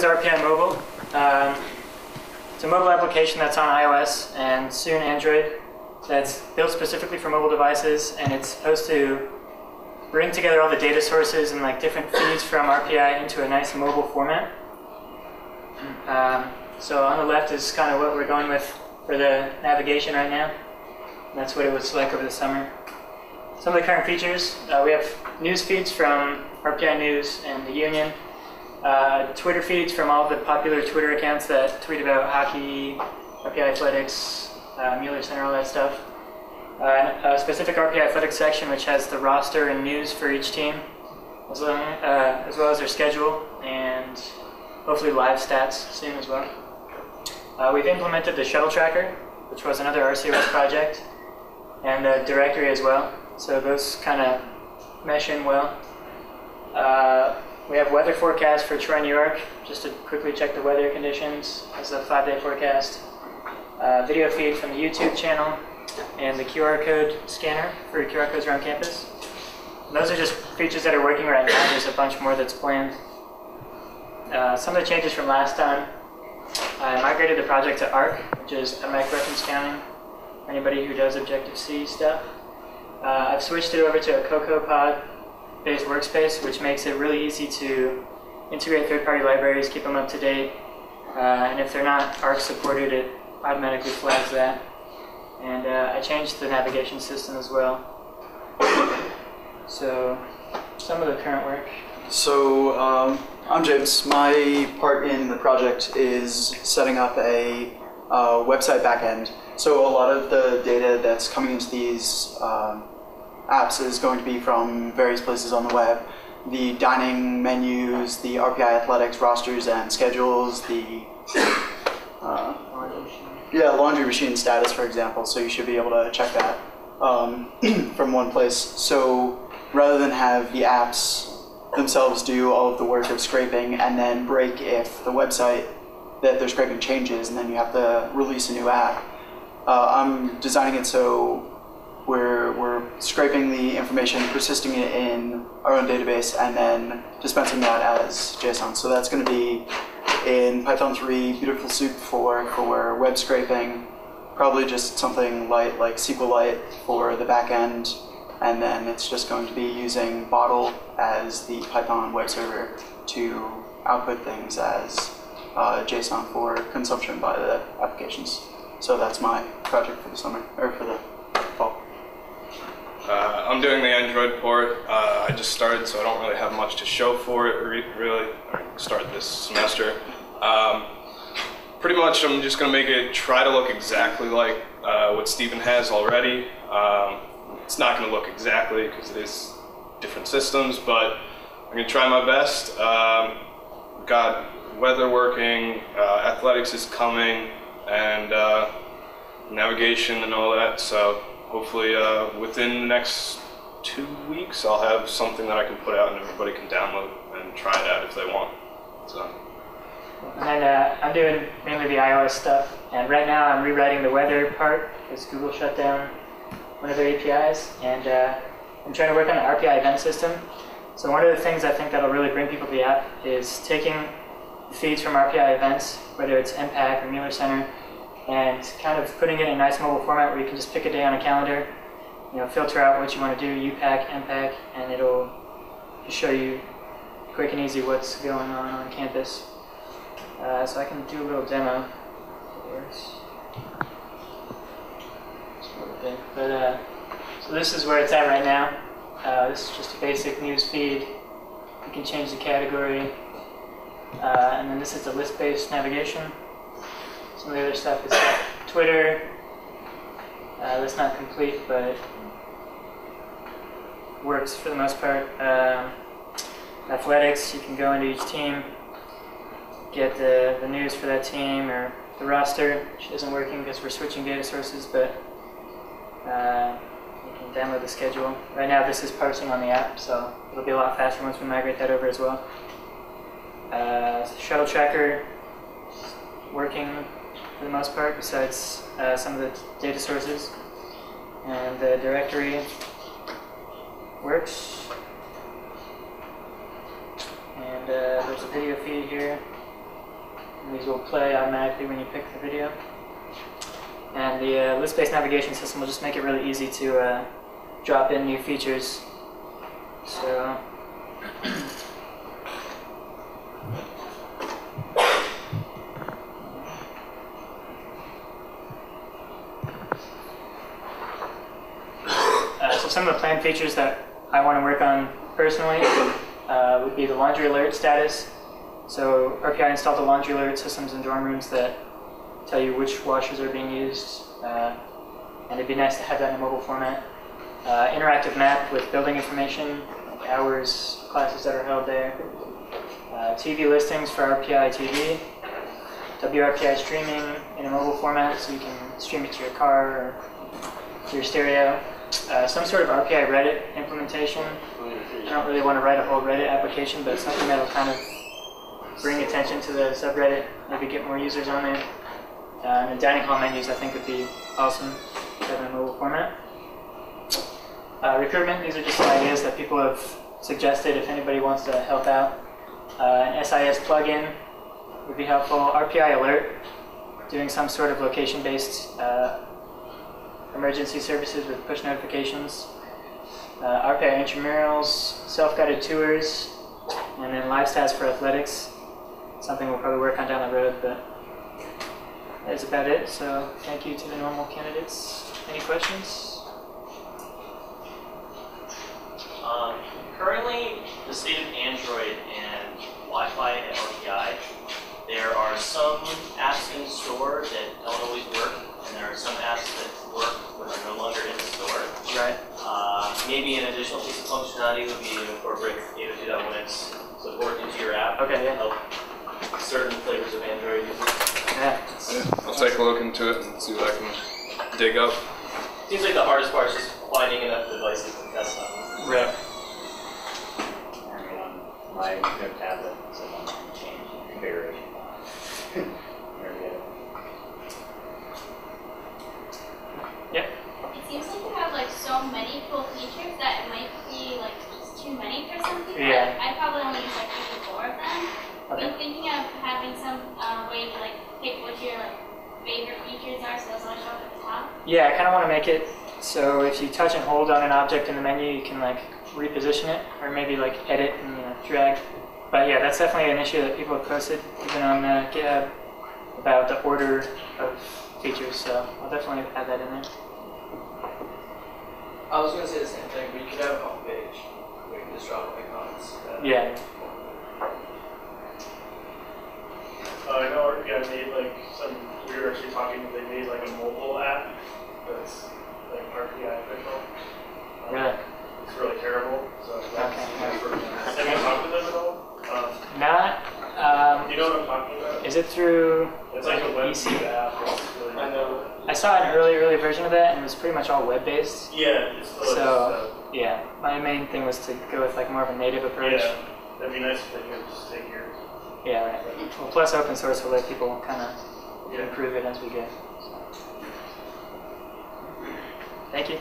RPI Mobile. It's a mobile application that's on iOS and soon Android that's built specifically for mobile devices, and it's supposed to bring together all the data sources and like different feeds from RPI into a nice mobile format. So on the left is kind of what we're going with for the navigation right now. And that's what it was like over the summer. Some of the current features, we have news feeds from RPI News and the Union, Twitter feeds from all of the popular Twitter accounts that tweet about hockey, RPI Athletics, Mueller Center, all that stuff. A specific RPI Athletics section which has the roster and news for each team, as well as their schedule and hopefully live stats soon as well. We've implemented the shuttle tracker, which was another RCOS project, and the directory as well. So those kind of mesh in well. We have weather forecast for Troy, New York, just to quickly check the weather conditions as a 5-day forecast. Video feed from the YouTube channel, and the QR code scanner for QR codes around campus. And those are just features that are working right now. There's a bunch more that's planned. Some of the changes from last time, I migrated the project to ARC, which is automatic reference counting, for anybody who does Objective-C stuff. I've switched it over to a CocoaPod-based workspace, which makes it really easy to integrate third-party libraries, keep them up to date, and if they're not ARC supported, it automatically flags that. And I changed the navigation system as well. So, some of the current work. So, I'm James. My part in the project is setting up a website backend. So a lot of the data that's coming into these apps is going to be from various places on the web. The dining menus, the RPI Athletics rosters and schedules, the laundry machine status, for example. So you should be able to check that from one place. So rather than have the apps themselves do all of the work of scraping and then break if the website that they're scraping changes and then you have to release a new app, I'm designing it so we're scraping the information, persisting it in our own database, and then dispensing that as JSON. So that's going to be in Python 3, beautiful soup for web scraping, probably just something light like SQLite for the back end, and then it's just going to be using Bottle as the Python web server to output things as JSON for consumption by the applications. So that's my project for the summer, or for the fall. I'm doing the Android port. I just started, so I don't really have much to show for it, really. I started this semester. Pretty much I'm just going to make it try to look exactly like what Steven has already. It's not going to look exactly because it is different systems, but I'm going to try my best. Got weather working, athletics is coming, and navigation and all that. So hopefully within the next 2 weeks I'll have something that I can put out and everybody can download and try it out if they want. So. And I'm doing mainly the iOS stuff, and right now I'm rewriting the weather part because Google shut down one of their APIs, and I'm trying to work on the RPI event system. So one of the things I think that'll really bring people to the app is taking feeds from RPI events, whether it's MPAC or Mueller Center, and kind of putting it in a nice mobile format where you can just pick a day on a calendar, filter out what you want to do, UPAC, MPAC, and it'll just show you quick and easy what's going on campus. So I can do a little demo. If it works. But so this is where it's at right now. This is just a basic news feed. You can change the category. And then this is the list-based navigation. Some of the other stuff is Twitter. That's not complete, but it works for the most part. Athletics, you can go into each team, get the news for that team, or the roster, which isn't working because we're switching data sources, but you can download the schedule. Right now this is parsing on the app, so it'll be a lot faster once we migrate that over as well. Shuttle tracker working for the most part, besides some of the data sources. And the directory works. And there's a video feed here. And these will play automatically when you pick the video. And the list-based navigation system will just make it really easy to drop in new features. So so some of the planned features that I want to work on personally would be the laundry alert status. So RPI installed the laundry alert systems in dorm rooms that tell you which washers are being used, and it'd be nice to have that in a mobile format. Interactive map with building information, like hours, classes that are held there. TV listings for RPI TV. WRPI streaming in a mobile format so you can stream it to your car or to your stereo. Some sort of RPI Reddit implementation. I don't really want to write a whole Reddit application, but something that'll kind of bring attention to the subreddit, maybe get more users on there. And the dining hall menus I think would be awesome to have in a mobile format. Recruitment, these are just some ideas that people have suggested if anybody wants to help out. An SIS plugin would be helpful. RPI alert, doing some sort of location-based emergency services with push notifications. RPI intramurals, self-guided tours, and then live stats for athletics. Something we'll probably work on down the road, but that's about it. So thank you to the normal candidates. Any questions? Currently, the state of Android and Wi-Fi at RPI, there are some apps in the store that don't always work, and there are some apps that work but are no longer in the store. Right. Maybe an additional piece of functionality would be to incorporate 802.1x support into your app. Okay, yeah. Help certain flavors of Android users. Yeah. I'll take a look into it and see what I can dig up. Seems like the hardest part is just finding enough devices to test them. Right. I mean, on my new tablet, so I'm going to change configuration. Yep. It seems like you have like so many cool features that it might be like just too many for some people. Yeah. I probably only use like 3 or 4 of them. Okay. I'm thinking of having some way to like pick what your like favorite features are, so those all show up at the top. Yeah, I kind of want to make it so if you touch and hold on an object in the menu, you can like reposition it or maybe like edit and drag. But yeah, that's definitely an issue that people have posted even on GitHub about the order of features. So I'll definitely add that in there. I was going to say the same thing, but you could have a home page where you can just drop icons. Yeah. I know RPI made like we were actually talking, they made like a mobile app that's like RPI official. Really? It's really terrible. So that's have you talked to them at all? Not. You know what I'm talking about? Is it through? It's like a web EC? app. It's really, I know. I saw an early version of that, and it was pretty much all web-based. Yeah, it's still So yeah, my main thing was to go with like more of a native approach. yeah, that'd be nice if they could just take yours. Yeah, right. Well, plus open source will let people kind of improve it as we go. So. Thank you.